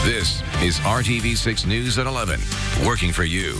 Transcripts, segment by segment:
This is RTV6 News at 11, working for you.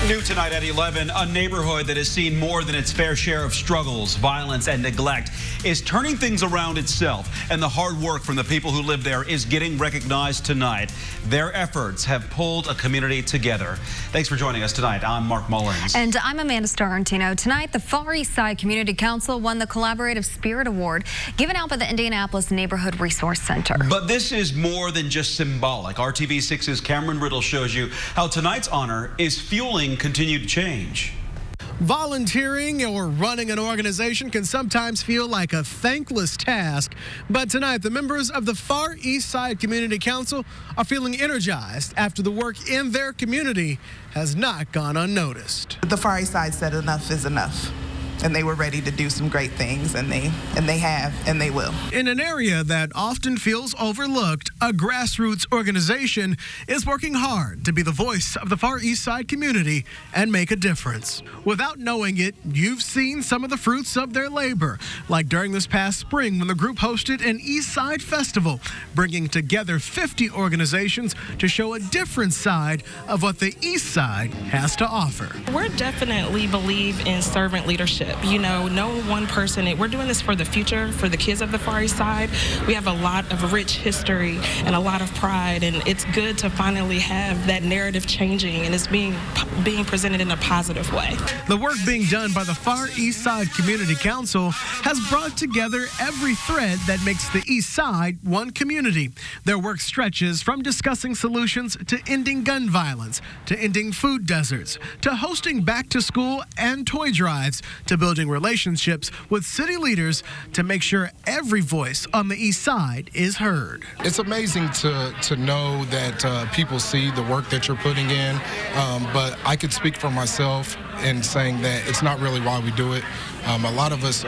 New tonight at 11, a neighborhood that has seen more than its fair share of struggles, violence, and neglect is turning things around itself, and the hard work from the people who live there is getting recognized tonight. Their efforts have pulled a community together. Thanks for joining us tonight. I'm Mark Mullins. And I'm Amanda Starantino. Tonight, the Far East Side Community Council won the Collaborative Spirit Award given out by the Indianapolis Neighborhood Resource Center. But this is more than just symbolic. RTV6's Cameron Riddle shows you how tonight's honor is fueling continued change. Volunteering or running an organization can sometimes feel like a thankless task, but tonight the members of the Far East Side Community Council are feeling energized after the work in their community has not gone unnoticed. The Far East Side said enough is enough, and they were ready to do some great things, and they have, and they will. In an area that often feels overlooked, a grassroots organization is working hard to be the voice of the Far East Side community and make a difference. Without knowing it, you've seen some of the fruits of their labor, like during this past spring when the group hosted an East Side Festival, bringing together 50 organizations to show a different side of what the East Side has to offer. We definitely believe in servant leadership. You know, no one person, we're doing this for the future, for the kids of the Far East Side. We have a lot of rich history and a lot of pride, and it's good to finally have that narrative changing and it's being presented in a positive way. The work being done by the Far East Side Community Council has brought together every thread that makes the East Side one community. Their work stretches from discussing solutions to ending gun violence, to ending food deserts, to hosting back to school and toy drives, to building relationships with city leaders to make sure every voice on the East Side is heard. It's amazing to know that people see the work that you're putting in, but I could speak for myself in saying that it's not really why we do it. A lot of us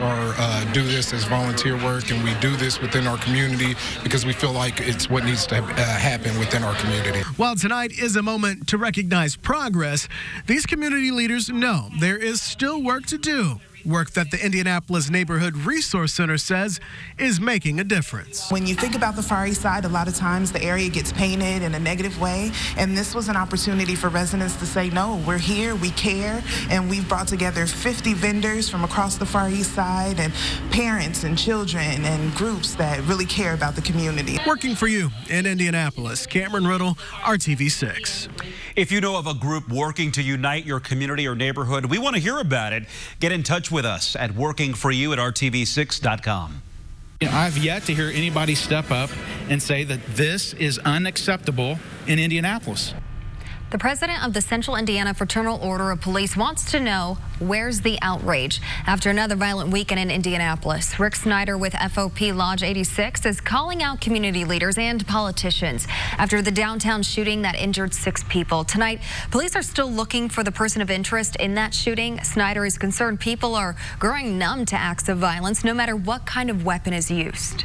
do this as volunteer work, and we do this within our community because we feel like it's what needs to happen within our community. While tonight is a moment to recognize progress, these community leaders know there is still work to do. Work that the Indianapolis Neighborhood Resource Center says is making a difference. When you think about the Far East Side, a lot of times the area gets painted in a negative way, and this was an opportunity for residents to say, no, we're here, we care, and we've brought together 50 vendors from across the Far East Side and parents and children and groups that really care about the community. Working for you in Indianapolis, Cameron Riddle, RTV6. If you know of a group working to unite your community or neighborhood, we want to hear about it. Get in touch with us at workingforyou@rtv6.com. I've yet to hear anybody step up and say that this is unacceptable in Indianapolis. The president of the Central Indiana Fraternal Order of Police wants to know, where's the outrage? After another violent weekend in Indianapolis, Rick Snyder with FOP Lodge 86 is calling out community leaders and politicians after the downtown shooting that injured 6 people. Tonight, police are still looking for the person of interest in that shooting. Snyder is concerned people are growing numb to acts of violence, no matter what kind of weapon is used.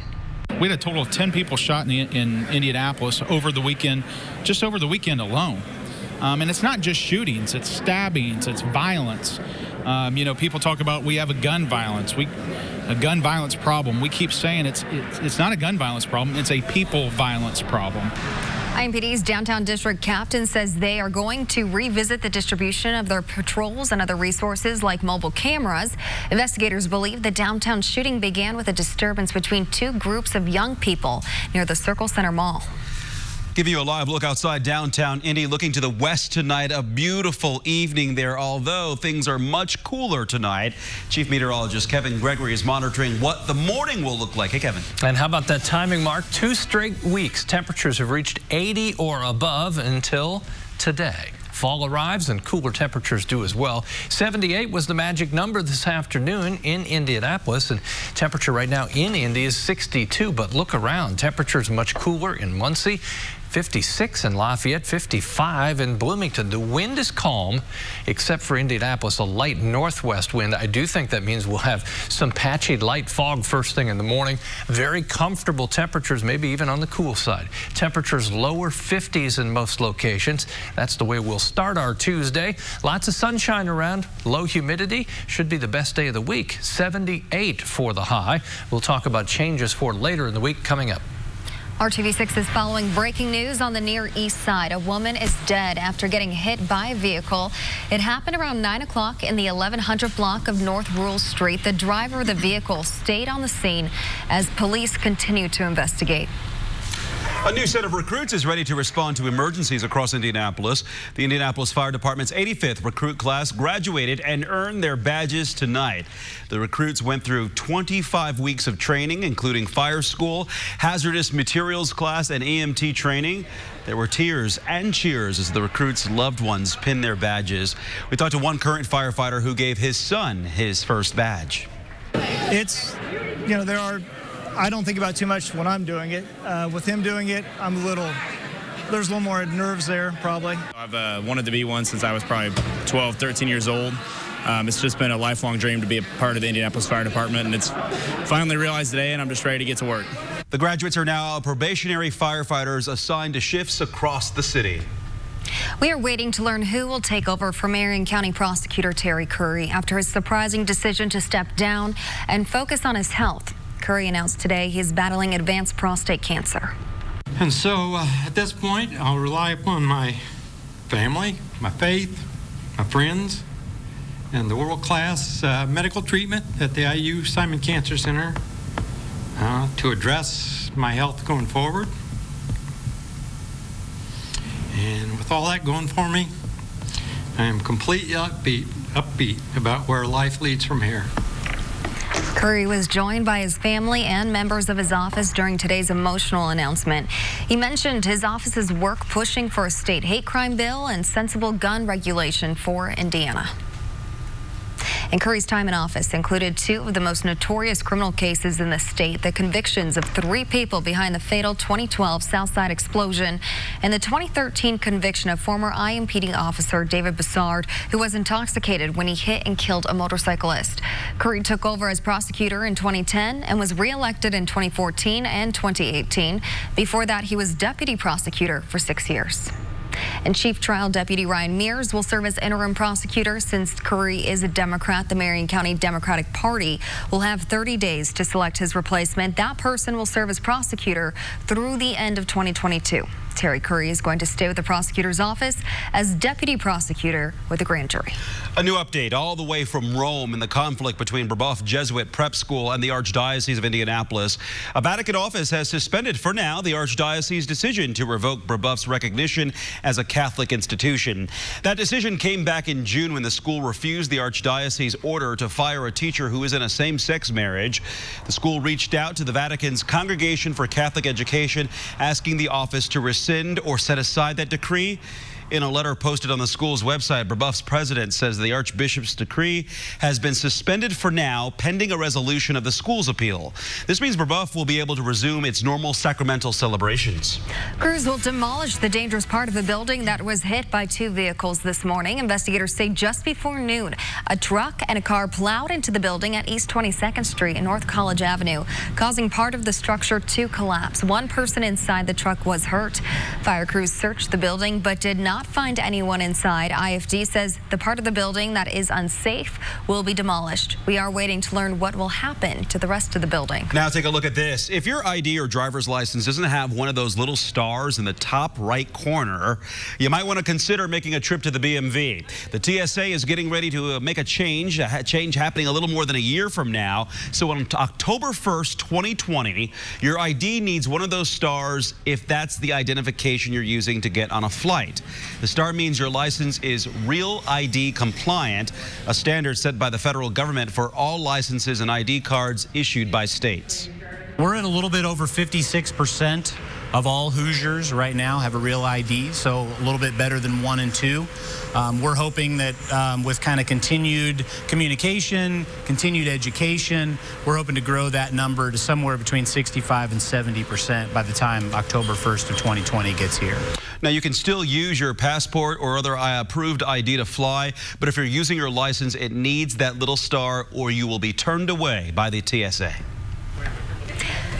We had a total of 10 people shot in Indianapolis over the weekend, just over the weekend alone. And it's not just shootings, it's stabbings, it's violence. You know, people talk about we have a gun violence problem. We keep saying it's not a gun violence problem, it's a people violence problem. IMPD's downtown district captain says they are going to revisit the distribution of their patrols and other resources like mobile cameras. Investigators believe the downtown shooting began with a disturbance between 2 groups of young people near the Circle Center Mall. Giving you a live look outside downtown Indy, looking to the west tonight. A beautiful evening there, although things are much cooler tonight. Chief Meteorologist Kevin Gregory is monitoring what the morning will look like. Hey, Kevin. And how about that timing, Mark? 2 straight weeks. Temperatures have reached 80 or above until today. Fall arrives and cooler temperatures do as well. 78 was the magic number this afternoon in Indianapolis, and temperature right now in Indy is 62. But look around, temperatures much cooler in Muncie. 56 in Lafayette, 55 in Bloomington. The wind is calm, except for Indianapolis, a light northwest wind. I do think that means we'll have some patchy light fog first thing in the morning. Very comfortable temperatures, maybe even on the cool side. Temperatures lower 50s in most locations. That's the way we'll start our Tuesday. Lots of sunshine around, low humidity. Should be the best day of the week. 78 for the high. We'll talk about changes for later in the week coming up. RTV6 is following breaking news on the Near East Side. A woman is dead after getting hit by a vehicle. It happened around 9 o'clock in the 1100 block of North Rural Street. The driver of the vehicle stayed on the scene as police continue to investigate. A new set of recruits is ready to respond to emergencies across Indianapolis. The Indianapolis Fire Department's 85th recruit class graduated and earned their badges tonight. The recruits went through 25 weeks of training, including fire school, hazardous materials class, and EMT training. There were tears and cheers as the recruits' loved ones pinned their badges. We talked to one current firefighter who gave his son his first badge. It's, I don't think about too much when I'm doing it. With him doing it, there's a little more nerves there, probably. I've wanted to be one since I was probably 12, 13 years old. It's just been a lifelong dream to be a part of the Indianapolis Fire Department, and it's finally realized today, and I'm just ready to get to work. The graduates are now probationary firefighters assigned to shifts across the city. We are waiting to learn who will take over for Marion County Prosecutor Terry Curry after his surprising decision to step down and focus on his health. Curry announced today he is battling advanced prostate cancer. And so at this point, I'll rely upon my family, my faith, my friends, and the world-class medical treatment at the IU Simon Cancer Center to address my health going forward. And with all that going for me, I am completely upbeat about where life leads from here. Curry was joined by his family and members of his office during today's emotional announcement. He mentioned his office's work pushing for a state hate crime bill and sensible gun regulation for Indiana. And Curry's time in office included two of the most notorious criminal cases in the state, the convictions of 3 people behind the fatal 2012 Southside explosion and the 2013 conviction of former IMPD officer David Bassard, who was intoxicated when he hit and killed a motorcyclist. Curry took over as prosecutor in 2010 and was reelected in 2014 and 2018. Before that, he was deputy prosecutor for 6 years. And Chief Trial Deputy Ryan Mears will serve as interim prosecutor. Since Curry is a Democrat, the Marion County Democratic Party will have 30 days to select his replacement. That person will serve as prosecutor through the end of 2022. Terry Curry is going to stay with the prosecutor's office as deputy prosecutor with the grand jury. A new update all the way from Rome in the conflict between Brebeuf Jesuit Prep School and the Archdiocese of Indianapolis. A Vatican office has suspended for now the Archdiocese's decision to revoke Brebeuf's recognition as a Catholic institution. That decision came back in June when the school refused the Archdiocese order to fire a teacher who is in a same-sex marriage. The school reached out to the Vatican's Congregation for Catholic Education, asking the office to rescind or set aside that decree. In a letter posted on the school's website, Brebeuf's president says the Archbishop's decree has been suspended for now, pending a resolution of the school's appeal. This means Brebeuf will be able to resume its normal sacramental celebrations. Crews will demolish the dangerous part of the building that was hit by 2 vehicles this morning. Investigators say just before noon, a truck and a car plowed into the building at East 22nd Street and North College Avenue, causing part of the structure to collapse. 1 person inside the truck was hurt. Fire crews searched the building but did not find anyone inside. IFD says the part of the building that is unsafe will be demolished. We are waiting to learn what will happen to the rest of the building. Now take a look at this. If your ID or driver's license doesn't have one of those little stars in the top right corner, you might want to consider making a trip to the BMV. The TSA is getting ready to make a change happening a little more than a year from now. So on October 1st, 2020, your ID needs one of those stars if that's the identification you're using to get on a flight. The star means your license is Real ID compliant, a standard set by the federal government for all licenses and ID cards issued by states. We're at a little bit over 56% of all Hoosiers right now have a Real ID, so a little bit better than 1 and 2. We're hoping that with kind of continued communication, continued education, we're hoping to grow that number to somewhere between 65 and 70% by the time October 1st of 2020 gets here. Now, you can still use your passport or other approved ID to fly, but if you're using your license, it needs that little star or you will be turned away by the TSA.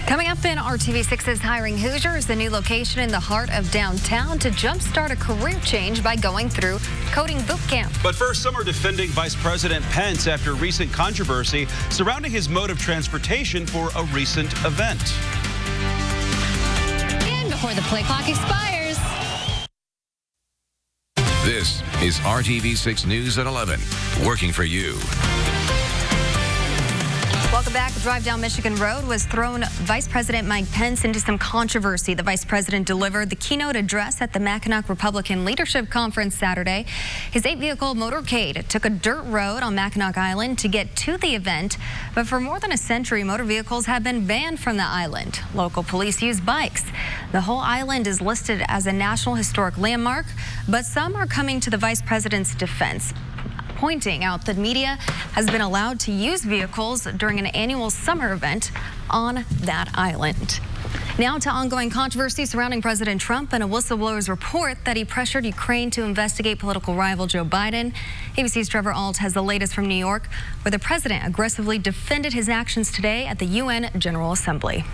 Coming up in RTV6 is hiring Hoosiers, the new location in the heart of downtown, to jumpstart a career change by going through coding boot camp. But first, some are defending Vice President Pence after recent controversy surrounding his mode of transportation for a recent event. before the play clock expires. This is RTV6 News at 11, working for you. Welcome back. A drive down Michigan Road was thrown Vice President Mike Pence into some controversy. The vice president delivered the keynote address at the Mackinac Republican Leadership Conference Saturday. His 8-vehicle motorcade took a dirt road on Mackinac Island to get to the event, but for more than a century, motor vehicles have been banned from the island. Local police use bikes. The whole island is listed as a National Historic Landmark, but some are coming to the vice president's defense, pointing out that media has been allowed to use vehicles during an annual summer event on that island. Now to ongoing controversy surrounding President Trump and a whistleblower's report that he pressured Ukraine to investigate political rival Joe Biden. ABC's Trevor Ault has the latest from New York, where the president aggressively defended his actions today at the UN General Assembly.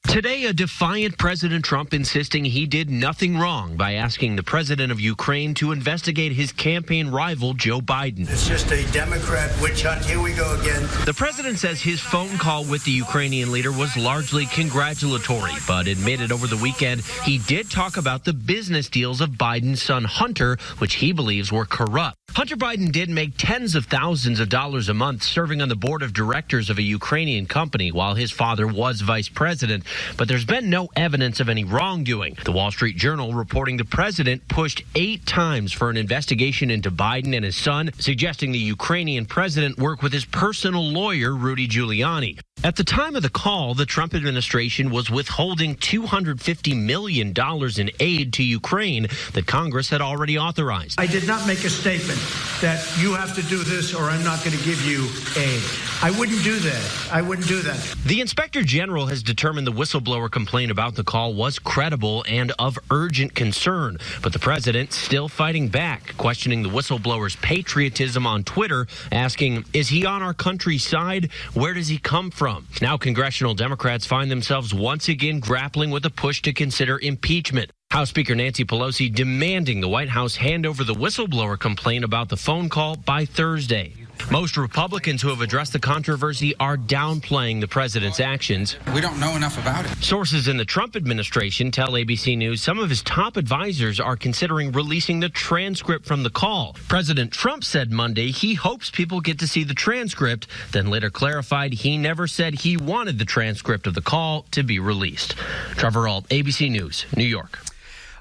Today, a defiant President Trump insisting he did nothing wrong by asking the president of Ukraine to investigate his campaign rival, Joe Biden. It's just a Democrat witch hunt. Here we go again. The president says his phone call with the Ukrainian leader was largely congratulatory, but admitted over the weekend he did talk about the business deals of Biden's son Hunter, which he believes were corrupt. Hunter Biden did make tens of thousands of dollars a month serving on the board of directors of a Ukrainian company while his father was vice president. But there's been no evidence of any wrongdoing. The Wall Street Journal reporting the president pushed 8 times for an investigation into Biden and his son, suggesting the Ukrainian president work with his personal lawyer, Rudy Giuliani. At the time of the call, the Trump administration was withholding $250 million in aid to Ukraine that Congress had already authorized. I did not make a statement that you have to do this or I'm not going to give you aid. I wouldn't do that. I wouldn't do that. The Inspector General has determined the whistleblower complaint about the call was credible and of urgent concern, but the president still fighting back, questioning the whistleblower's patriotism on Twitter, asking, is he on our country's side? Where does he come from? Now congressional Democrats find themselves once again grappling with a push to consider impeachment. House Speaker Nancy Pelosi demanding the White House hand over the whistleblower complaint about the phone call by Thursday. Most Republicans who have addressed the controversy are downplaying the president's actions. We don't know enough about it. Sources in the Trump administration tell ABC News some of his top advisors are considering releasing the transcript from the call. President Trump said Monday he hopes people get to see the transcript, then later clarified he never said he wanted the transcript of the call to be released. Trevor Ault, ABC News, New York.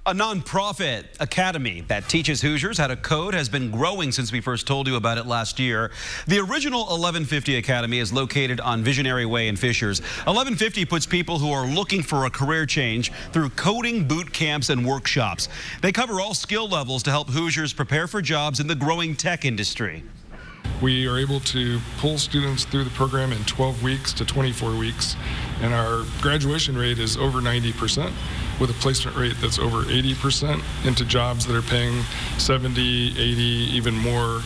A nonprofit academy that teaches Hoosiers how to code has been growing since we first told you about it last year. The original 1150 Academy is located on Visionary Way in Fishers. 1150 puts people who are looking for a career change through coding boot camps and workshops. They cover all skill levels to help Hoosiers prepare for jobs in the growing tech industry. We are able to pull students through the program in 12 weeks to 24 weeks, and our graduation rate is over 90%, with a placement rate that's over 80% into jobs that are paying $70, $80, even more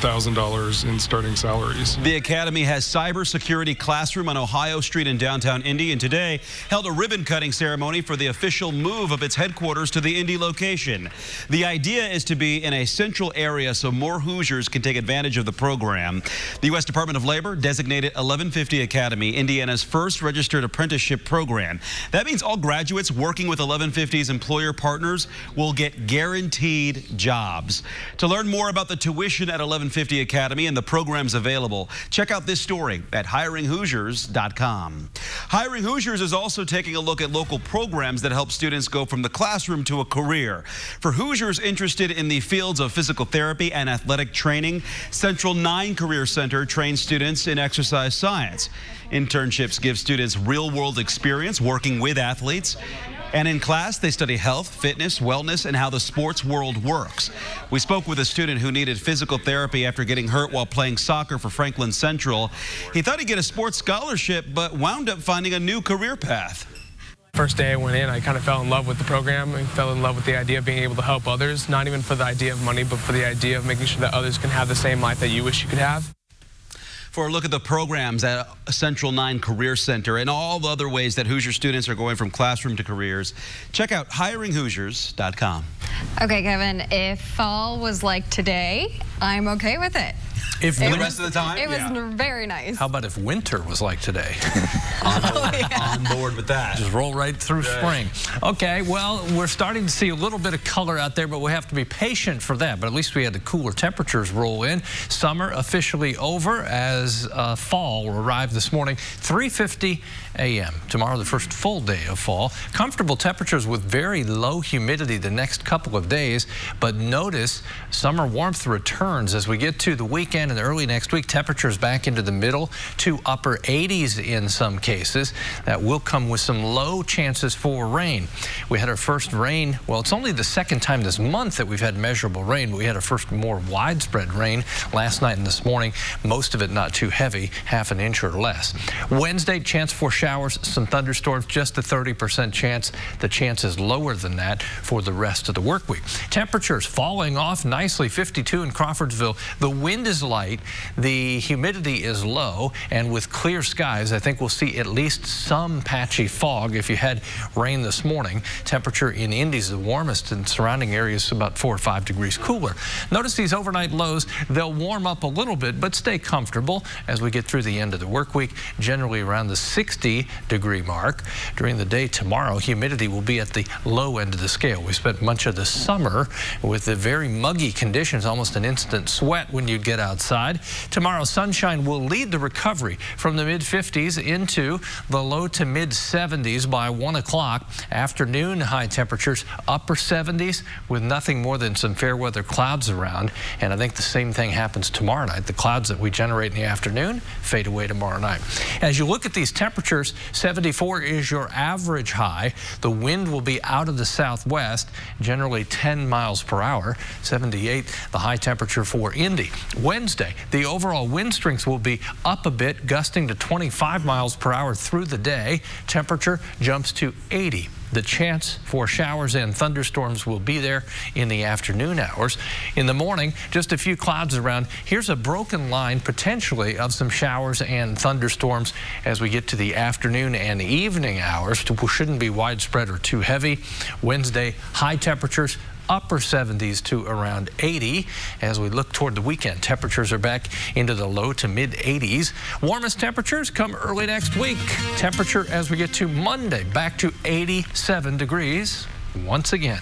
$1,000 in starting salaries. The Academy has cybersecurity classroom on Ohio Street in downtown Indy, and today held a ribbon-cutting ceremony for the official move of its headquarters to the Indy location. The idea is to be in a central area so more Hoosiers can take advantage of the program. The U.S. Department of Labor designated 1150 Academy Indiana's first registered apprenticeship program. That means all graduates working with 1150's employer partners will get guaranteed jobs. To learn more about the tuition at 1150 Academy and the programs available, check out this story at hiringhoosiers.com. Hiring Hoosiers is also taking a look at local programs that help students go from the classroom to a career. For Hoosiers interested in the fields of physical therapy and athletic training, Central 9 Career Center trains students in exercise science. Internships give students real-world experience working with athletes. And in class, they study health, fitness, wellness, and how the sports world works. We spoke with a student who needed physical therapy after getting hurt while playing soccer for Franklin Central. He thought he'd get a sports scholarship, but wound up finding a new career path. First day I went in, I kind of fell in love with the program and fell in love with the idea of being able to help others, not even for the idea of money, but for the idea of making sure that others can have the same life that you wish you could have. For a look at the programs at Central 9 Career Center and all the other ways that Hoosier students are going from classroom to careers, check out hiringhoosiers.com. Okay, Kevin, if fall was like today, I'm okay with it. The rest of the time? It was very nice. How about if winter was like today? On board with that. Just roll right through spring. Okay, well, we're starting to see a little bit of color out there, but we have to be patient for that. But at least we had the cooler temperatures roll in. Summer officially over as fall arrived this morning, 3:50 a.m. Tomorrow, the first full day of fall. Comfortable temperatures with very low humidity the next couple of days, but notice summer warmth returns as we get to the weekend and early next week. Temperatures back into the middle to upper 80s in some cases. That will come with some low chances for rain. We had our first rain. Well, it's only the second time this month that we've had measurable rain, but we had our first more widespread rain last night and this morning. Most of it not too heavy, half an inch or less. Wednesday, chance for showers, some thunderstorms, just a 30% chance. The chance is lower than that for the rest of the work week. Temperatures falling off nicely, 52 in Crawfordsville. The wind is light, the humidity is low, and with clear skies, I think we'll see at least some patchy fog if you had rain this morning. Temperature in Indy is the warmest, and surrounding areas about 4 or 5 degrees cooler. Notice these overnight lows, they'll warm up a little bit, but stay comfortable as we get through the end of the work week, generally around the 60-degree mark. During the day tomorrow, humidity will be at the low end of the scale. We spent much of the summer with the very muggy conditions, almost an instant sweat when you get outside. Tomorrow, sunshine will lead the recovery from the mid-50s into the low to mid-70s by 1 o'clock. Afternoon high temperatures, upper 70s with nothing more than some fair weather clouds around. And I think the same thing happens tomorrow night. The clouds that we generate in the afternoon fade away tomorrow night. As you look at these temperatures, 74 is your average high. The wind will be out of the southwest, generally 10 miles per hour. 78, the high temperature for Indy. Wednesday, the overall wind strength will be up a bit, gusting to 25 miles per hour through the day. Temperature jumps to 80. The chance for showers and thunderstorms will be there in the afternoon hours. In the morning, just a few clouds around. Here's a broken line potentially of some showers and thunderstorms as we get to the afternoon and evening hours. Shouldn't be widespread or too heavy. Wednesday, high temperatures, upper 70s to around 80. As we look toward the weekend, temperatures are back into the low to mid 80s. Warmest temperatures come early next week. Temperature as we get to Monday, back to 87 degrees once again.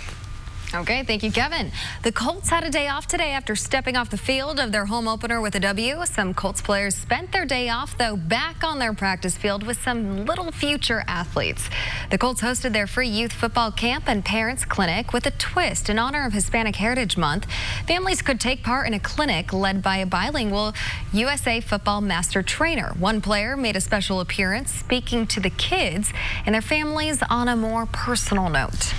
Okay, thank you, Kevin. The Colts had a day off today after stepping off the field of their home opener with a W. Some Colts players spent their day off, though, back on their practice field with some little future athletes. The Colts hosted their free youth football camp and parents clinic with a twist in honor of Hispanic Heritage Month. Families could take part in a clinic led by a bilingual USA football master trainer. One player made a special appearance speaking to the kids and their families on a more personal note.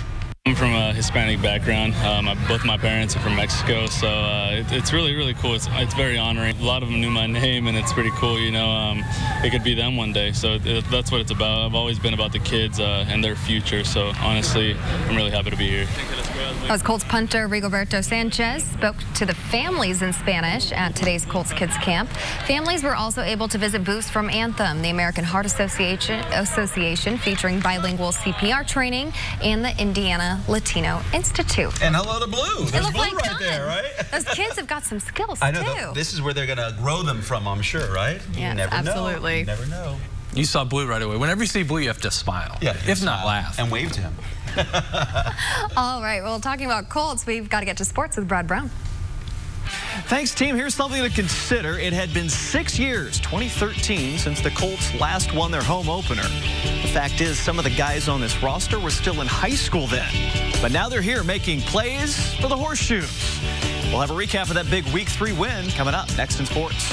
I'm from a Hispanic background. Both my parents are from Mexico, so it's really, really cool. It's very honoring. A lot of them knew my name, and it's pretty cool, you know. It could be them one day, so that's what it's about. I've always been about the kids and their future, so honestly, I'm really happy to be here. As Colts punter Rigoberto Sanchez spoke to the families in Spanish at today's Colts Kids Camp. Families were also able to visit booths from Anthem, the American Heart Association featuring bilingual CPR training, and the Indiana Latino Institute. And hello to Blue. There's Blue like right fun. there, right? Those kids have got some skills, I know. too. This is where they're going to grow them from, I'm sure, right? Yes, you never absolutely. know. You never know. You saw Blue right away. Whenever you see Blue, you have to smile. Yeah, if not, laugh. And wave to him. All right, well, talking about Colts, we've got to get to sports with Brad Brown. Thanks, team. Here's something to consider. It had been 6 years, 2013, since the Colts last won their home opener. The fact is, some of the guys on this roster were still in high school then. But now they're here making plays for the Horseshoes. We'll have a recap of that big Week 3 win coming up next in sports.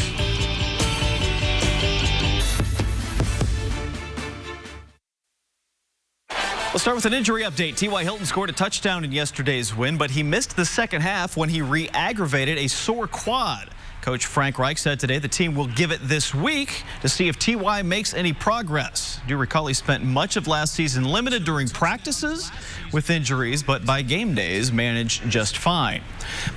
We'll start with an injury update. T.Y. Hilton scored a touchdown in yesterday's win, but he missed the second half when he re-aggravated a sore quad. Coach Frank Reich said today the team will give it this week to see if T.Y. makes any progress. Do recall he spent much of last season limited during practices with injuries, but by game days managed just fine.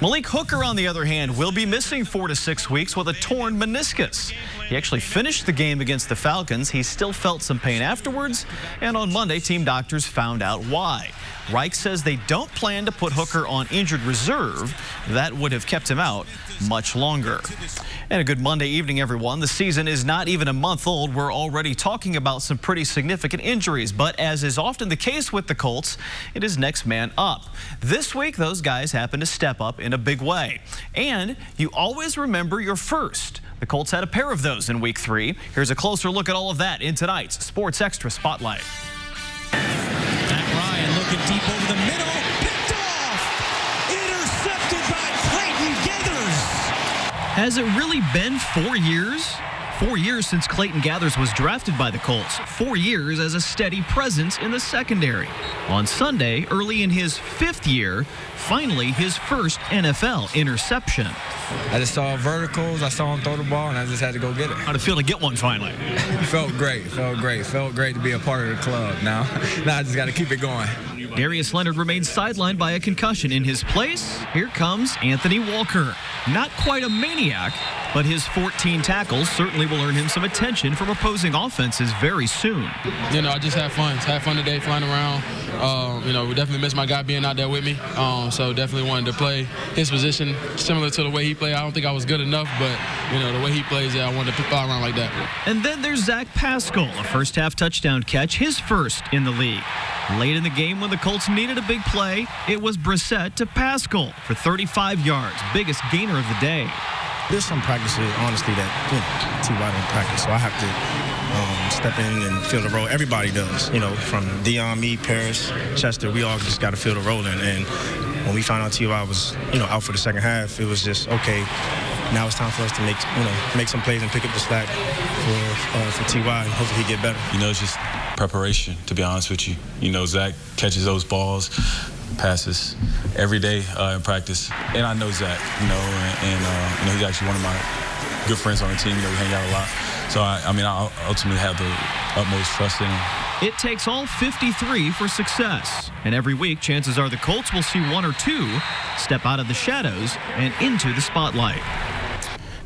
Malik Hooker, on the other hand, will be missing 4 to 6 weeks with a torn meniscus. He actually finished the game against the Falcons. He still felt some pain afterwards, and on Monday, team doctors found out why. Reich says they don't plan to put Hooker on injured reserve. That would have kept him out much longer. And a good Monday evening, everyone. The season is not even a month old. We're already talking about some pretty significant injuries. But as is often the case with the Colts, it is next man up. This week, those guys happen to step up in a big way. And you always remember your first. The Colts had a pair of those in Week 3. Here's a closer look at all of that in tonight's Sports Extra Spotlight. Matt Ryan looking deep over the middle. Picked off! Intercepted by Clayton Gathers! Has it really been 4 years? 4 years since Clayton Gathers was drafted by the Colts. 4 years as a steady presence in the secondary. On Sunday, early in his 5th year, finally his first NFL interception. I just saw verticals, I saw him throw the ball, and I just had to go get it. How'd it feel to get one finally? Felt great to be a part of the club. Now I just got to keep it going. Darius Leonard remains sidelined by a concussion. In his place, here comes Anthony Walker. Not quite a maniac, but his 14 tackles certainly will earn him some attention from opposing offenses very soon. You know, I just had fun. Had fun today flying around. You know, we definitely missed my guy being out there with me. So definitely wanted to play his position similar to the way he played. I don't think I was good enough, but, you know, the way he plays, yeah, I wanted to fly around like that. And then there's Zach Pascal, a first-half touchdown catch, his first in the league. Late in the game when the Colts needed a big play, it was Brissett to Pascal for 35 yards, biggest gainer of the day. There's some practices, honestly, that T.Y. don't practice, so I have to step in and fill the role. Everybody does, you know, from Dion, me, Paris, Chester, we all just got to fill the role in. And when we found out T.Y. was, you know, out for the second half, it was just, okay, now it's time for us to make some plays and pick up the slack for T.Y. and hopefully he get better. You know, it's just preparation, to be honest with you. You know, Zach catches those balls, passes every day in practice, and I know Zach, you know, and you know, he's actually one of my good friends on the team. You know, we hang out a lot, so I mean, I ultimately have the utmost trust in him. It takes all 53 for success, and every week chances are the Colts will see one or two step out of the shadows and into the spotlight.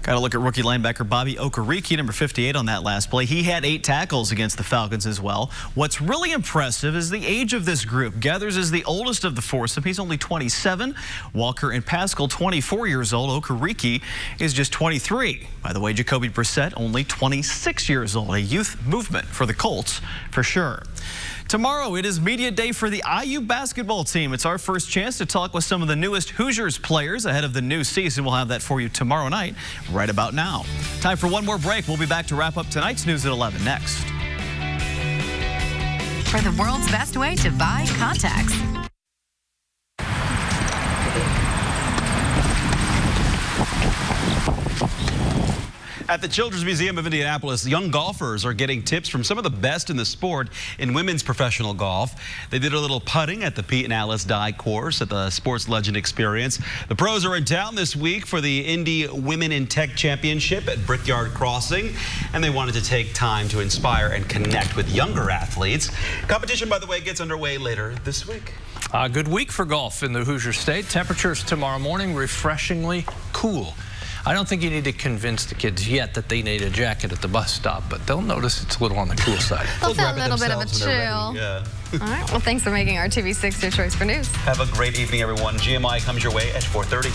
Got to look at rookie linebacker Bobby Okereke, number 58 on that last play. He had 8 tackles against the Falcons as well. What's really impressive is the age of this group. Gathers is the oldest of the foursome. He's only 27. Walker and Pascal, 24 years old. Okereke is just 23. By the way, Jacoby Brissett, only 26 years old. A youth movement for the Colts, for sure. Tomorrow, it is media day for the IU basketball team. It's our first chance to talk with some of the newest Hoosiers players ahead of the new season. We'll have that for you tomorrow night, right about now. Time for one more break. We'll be back to wrap up tonight's news at 11 next. For the world's best way to buy contacts. At the Children's Museum of Indianapolis, young golfers are getting tips from some of the best in the sport in women's professional golf. They did a little putting at the Pete and Alice Dye course at the Sports Legend Experience. The pros are in town this week for the Indy Women in Tech Championship at Brickyard Crossing, and they wanted to take time to inspire and connect with younger athletes. Competition, by the way, gets underway later this week. A good week for golf in the Hoosier State. Temperatures tomorrow morning refreshingly cool. I don't think you need to convince the kids yet that they need a jacket at the bus stop, but they'll notice it's a little on the cool side. They'll feel a little bit of a chill. Yeah. All right. Well, thanks for making RTV6 your choice for news. Have a great evening, everyone. GMI comes your way at 4:30.